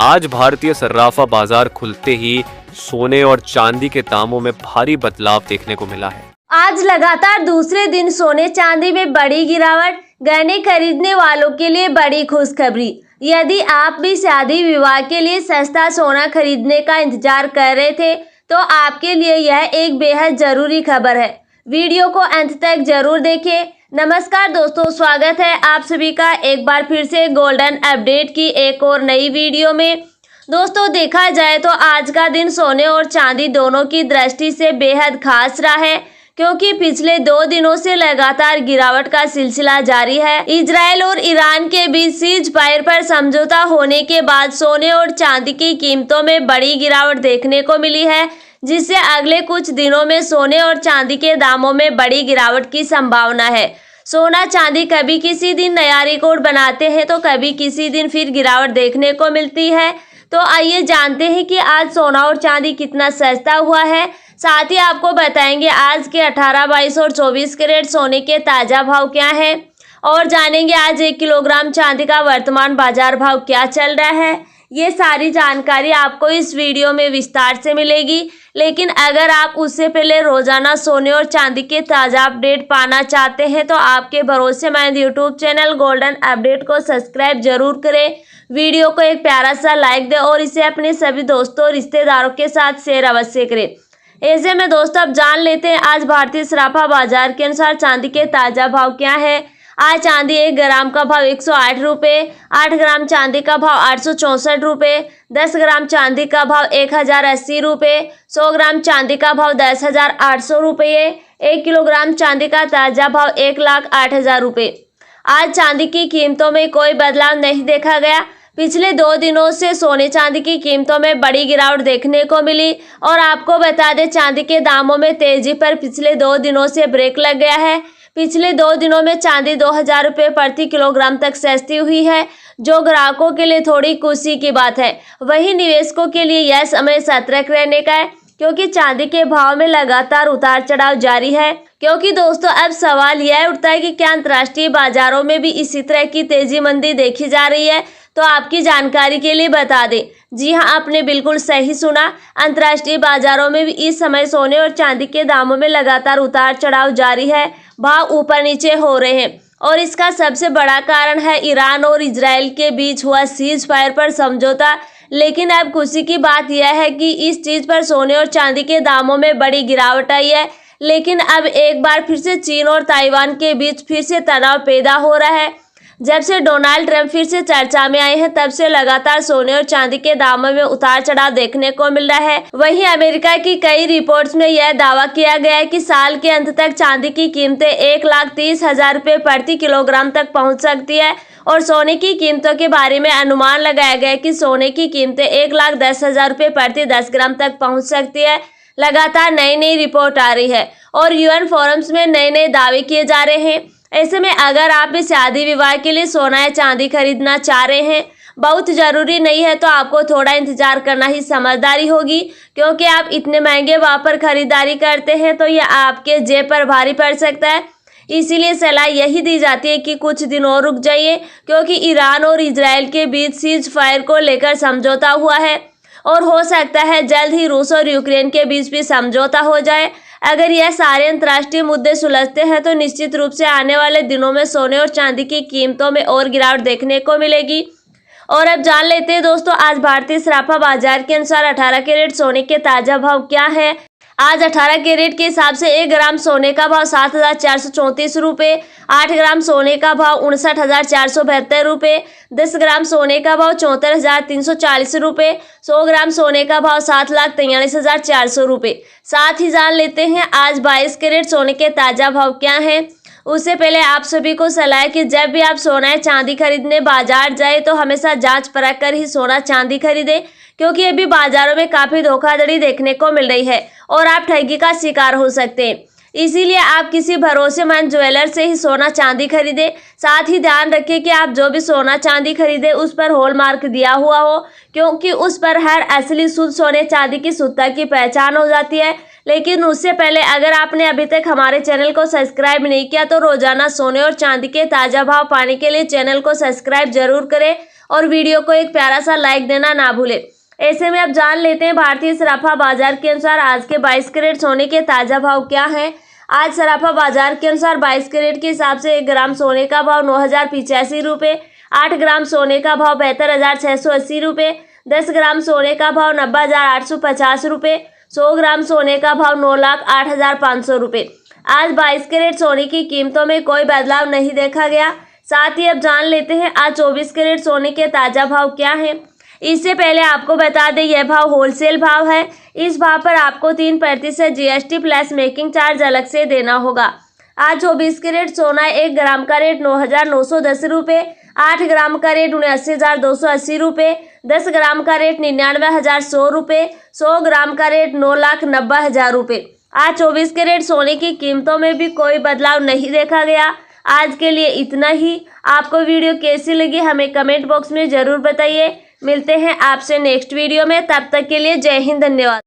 आज भारतीय सर्राफा बाजार खुलते ही सोने और चांदी के दामों में भारी बदलाव देखने को मिला है। आज लगातार दूसरे दिन सोने चांदी में बड़ी गिरावट, गहने खरीदने वालों के लिए बड़ी खुशखबरी। यदि आप भी शादी विवाह के लिए सस्ता सोना खरीदने का इंतजार कर रहे थे तो आपके लिए यह एक बेहद जरूरी खबर है। वीडियो को अंत तक जरूर देखें। नमस्कार दोस्तों, स्वागत है आप सभी का एक बार फिर से गोल्डन अपडेट की एक और नई वीडियो में। दोस्तों, देखा जाए तो आज का दिन सोने और चांदी दोनों की दृष्टि से बेहद खास रहा है, क्योंकि पिछले 2 दिनों से लगातार गिरावट का सिलसिला जारी है। इजराइल और ईरान के बीच सीज फायर पर समझौता होने के बाद सोने और चांदी की कीमतों में बड़ी गिरावट देखने को मिली है, जिससे अगले कुछ दिनों में सोने और चांदी के दामों में बड़ी गिरावट की संभावना है। सोना चांदी कभी किसी दिन नया रिकॉर्ड बनाते हैं तो कभी किसी दिन फिर गिरावट देखने को मिलती है। तो आइए जानते हैं कि आज सोना और चांदी कितना सस्ता हुआ है। साथ ही आपको बताएंगे आज के 18, 22 और 24 कैरेट सोने के ताज़ा भाव क्या है, और जानेंगे आज 1 किलोग्राम चांदी का वर्तमान बाजार भाव क्या चल रहा है। ये सारी जानकारी आपको इस वीडियो में विस्तार से मिलेगी, लेकिन अगर आप उससे पहले रोजाना सोने और चांदी के ताज़ा अपडेट पाना चाहते हैं तो आपके भरोसेमंद यूट्यूब चैनल गोल्डन अपडेट को सब्सक्राइब जरूर करें। वीडियो को एक प्यारा सा लाइक दें और इसे अपने सभी दोस्तों और रिश्तेदारों के साथ शेयर अवश्य करें। ऐसे में दोस्तों अब जान लेते हैं आज भारतीय सराफा बाजार के अनुसार चांदी के ताज़ा भाव क्या है। आज चांदी 1 ग्राम का भाव 108 रुपये, 8 ग्राम चांदी का भाव 864 रुपये, 10 ग्राम चांदी का भाव 1080 रुपये, 100 ग्राम चांदी का भाव 10,800 रुपये, 1 किलोग्राम चांदी का ताज़ा भाव 1,08,000 रुपये। आज चांदी की कीमतों में कोई बदलाव नहीं देखा गया। पिछले 2 दिनों से सोने चांदी की कीमतों में बड़ी गिरावट देखने को मिली, और आपको बता दें चांदी के दामों में तेजी पर पिछले 2 दिनों से ब्रेक लग गया है। पिछले 2 दिनों में चांदी 2,000 रुपये प्रति किलोग्राम तक सस्ती हुई है, जो ग्राहकों के लिए थोड़ी खुशी की बात है। वहीं निवेशकों के लिए यह समय सतर्क रहने का है, क्योंकि चांदी के भाव में लगातार उतार चढ़ाव जारी है। क्योंकि दोस्तों अब सवाल यह उठता है कि क्या अंतर्राष्ट्रीय बाजारों में भी इसी तरह की तेजी मंदी देखी जा रही है। तो आपकी जानकारी के लिए बता दें, जी हाँ, आपने बिल्कुल सही सुना। अंतर्राष्ट्रीय बाजारों में भी इस समय सोने और चांदी के दामों में लगातार उतार चढ़ाव जारी है। भाव ऊपर नीचे हो रहे हैं, और इसका सबसे बड़ा कारण है ईरान और इजराइल के बीच हुआ सीज फायर पर समझौता। लेकिन अब खुशी की बात यह है कि इस चीज पर सोने और चांदी के दामों में बड़ी गिरावट आई है। लेकिन अब एक बार फिर से चीन और ताइवान के बीच फिर से तनाव पैदा हो रहा है। जब से डोनाल्ड ट्रंप फिर से चर्चा में आए हैं, तब से लगातार सोने और चांदी के दामों में उतार चढ़ाव देखने को मिल रहा है। वहीं अमेरिका की कई रिपोर्ट्स में यह दावा किया गया है कि साल के अंत तक चांदी की कीमतें 1,30,000 रुपये प्रति किलोग्राम तक पहुंच सकती है, और सोने की कीमतों के बारे में अनुमान लगाया गया है कि सोने की कीमतें 1,10,000 रुपये प्रति 10 ग्राम तक पहुँच सकती है। लगातार नई नई रिपोर्ट आ रही है और यूएन फोरम्स में नए नए दावे किए जा रहे हैं। ऐसे में अगर आप भी शादी विवाह के लिए सोना या चांदी खरीदना चाह रहे हैं, बहुत ज़रूरी नहीं है तो आपको थोड़ा इंतजार करना ही समझदारी होगी, क्योंकि आप इतने महंगे भाव पर खरीदारी करते हैं तो यह आपके जेब पर भारी पड़ सकता है। इसीलिए सलाह यही दी जाती है कि कुछ दिन और रुक जाइए, क्योंकि ईरान और इजराइल के बीच सीज फायर को लेकर समझौता हुआ है, और हो सकता है जल्द ही रूस और यूक्रेन के बीच भी समझौता हो जाए। अगर यह सारे अंतर्राष्ट्रीय मुद्दे सुलझते हैं तो निश्चित रूप से आने वाले दिनों में सोने और चांदी की कीमतों में और गिरावट देखने को मिलेगी। और अब जान लेते हैं दोस्तों आज भारतीय सराफा बाजार के अनुसार 18 कैरेट सोने के ताज़ा भाव क्या है। आज 18 कैरेट के हिसाब से 1 ग्राम सोने का भाव 7,434 रुपये, 8 ग्राम सोने का भाव 59,472 रुपये, 10 ग्राम सोने का भाव 74,340 रुपये, 100 ग्राम सोने का भाव 7,43,400 रुपये। साथ ही जान लेते हैं आज 22 कैरेट सोने के ताज़ा भाव क्या हैं। उससे पहले आप सभी को सलाह है कि जब भी आप सोना या चांदी खरीदने बाजार जाए तो हमेशा जांच परख कर ही सोना चांदी खरीदें, क्योंकि अभी बाजारों में काफ़ी धोखाधड़ी देखने को मिल रही है और आप ठगी का शिकार हो सकते हैं। इसीलिए आप किसी भरोसेमंद ज्वेलर से ही सोना चांदी खरीदें। साथ ही ध्यान रखें कि आप जो भी सोना चांदी खरीदें उस पर हॉलमार्क दिया हुआ हो, क्योंकि उस पर हर असली शुद्ध सोने चांदी की शुद्धता की पहचान हो जाती है। लेकिन उससे पहले अगर आपने अभी तक हमारे चैनल को सब्सक्राइब नहीं किया तो रोजाना सोने और चांदी के ताज़ा भाव पाने के लिए चैनल को सब्सक्राइब जरूर करें और वीडियो को एक प्यारा सा लाइक देना ना भूले। ऐसे में अब जान लेते हैं भारतीय सराफा बाजार के अनुसार आज के 22 कैरेट सोने के ताज़ा भाव क्या हैं। आज सराफा बाजार के अनुसार 22 कैरेट के हिसाब से 1 ग्राम सोने का भाव 9,085 रुपये, 8 ग्राम सोने का भाव 72,680 रुपये, 10 ग्राम सोने का भाव 90,850 रुपये, 100 ग्राम सोने का भाव 9,08,500 रुपये। आज 22 कैरेट सोने की कीमतों में कोई बदलाव नहीं देखा गया। साथ ही अब जान लेते हैं आज 24 कैरेट सोने के ताज़ा भाव क्या हैं। इससे पहले आपको बता दें यह भाव होलसेल भाव है। इस भाव पर आपको 3% GST प्लस मेकिंग चार्ज अलग से देना होगा। आज 24 कैरेट सोना 1 ग्राम का रेट 9,910 रुपये, 8 ग्राम का रेट 79,280 रुपये, 10 ग्राम का रेट 99,100 रुपये, 100 ग्राम का रेट 9,90,000 रुपये। आज 24 कैरेट सोने की कीमतों में भी कोई बदलाव नहीं देखा गया। आज के लिए इतना ही। आपको वीडियो कैसी लगी हमें कमेंट बॉक्स में ज़रूर बताइए। मिलते हैं आपसे नेक्स्ट वीडियो में, तब तक के लिए जय हिंद, धन्यवाद।